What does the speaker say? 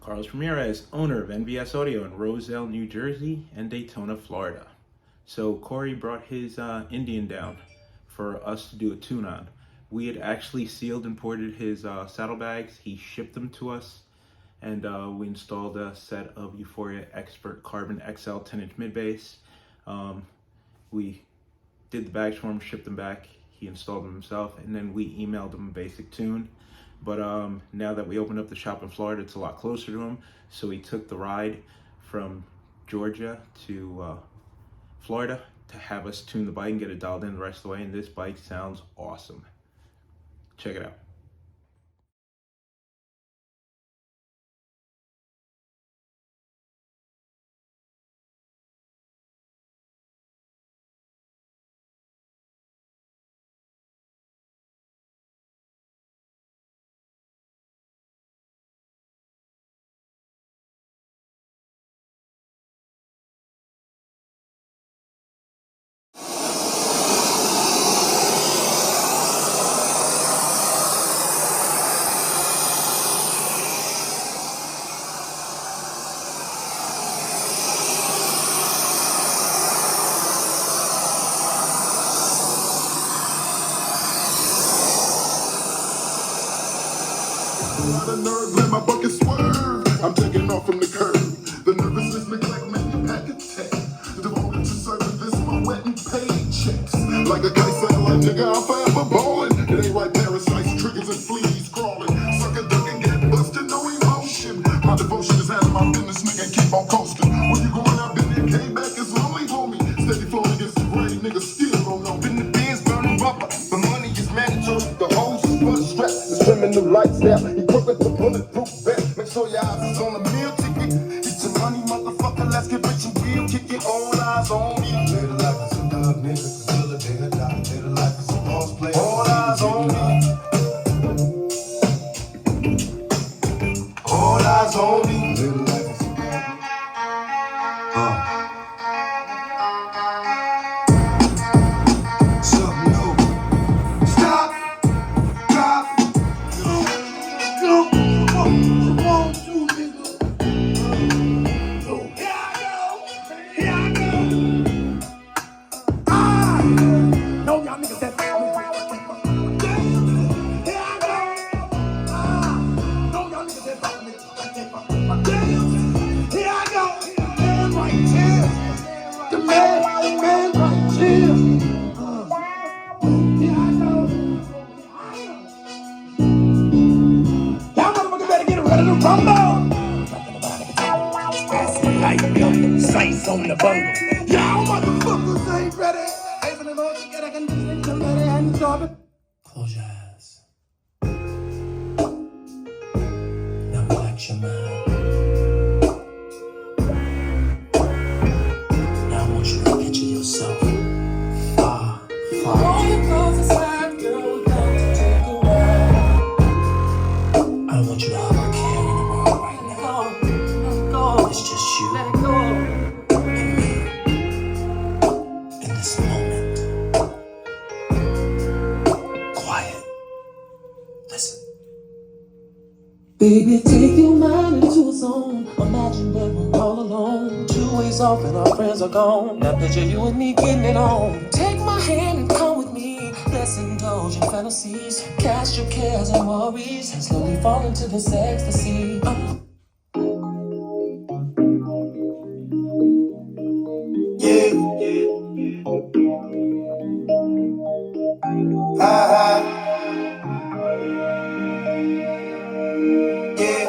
Carlos Ramirez, owner of NBS Audio in Roselle, New Jersey, and Daytona, Florida. So Cory brought his Indian down for us to do a tune on. We had actually sealed and ported his saddlebags. He shipped them to us, and we installed a set of Euphoria xpert Carbon XL 10-inch mid-bass. We did the bags for him, shipped them back. He installed them himself, and then we emailed him a basic tune. But now that we opened up the shop in Florida, it's a lot closer to him. So he took the ride from Georgia to Florida to have us tune the bike and get it dialed in the rest of the way. And this bike sounds awesome. Check it out. The nerve, let my bucket swerve. I'm taking off from the curb. The nervousness, neglect, make me pack a tech. Devoted to serving this, my wet and paid checks. Like a kite satellite, nigga, I'm forever ballin'. It ain't right, parasites, triggers, and fleas crawling. Sucker, duck, and get busted, no emotion. My devotion is out of my business, nigga, and keep on coasting. When you going out, been there, came back, it's lonely, homie. Steady flowing against the grain, nigga, still don't know. Been the beers, burning rubber. The money is mandatory, the hose is full of strap. The trimming new lifestyle, equipped with the bulletproof vest. Make sure your eyes is on the meal ticket. Get your money, motherfucker, let's get rich and real. Kick it, all eyes on me. Little life is a dog, nigga, still a day or die. Little life is a boss player. All eyes on me. All eyes on me. Little life is a dog. Something new. Stop. Drop. Go. Come on, two nigga. Go. Here I go. Here I go. No, y'all niggas that Here I go. No, y'all niggas that Here I go. Man right here. The man right here. Here I go. Y'all motherfuckers better get ready to rumble. Like sights on the bungle. Y'all motherfuckers ain't ready. Close your eyes. Now relax your mind. Now I want you to picture yourself far, far. All your clothes aside, girl, we're about to take a ride. I don't want you to have a care in the world right now. Let it go. It's just you. Let it go. And me. In this moment. Quiet. Listen. Baby, take your mind into a zone. Imagine that we're all alone. 2 ways off and our friends are gone. Now picture you and me getting it on. Take my hand and come with me. Let's indulge in fantasies. Cast your cares and worries and slowly fall into this ecstasy. Yeah. Yeah.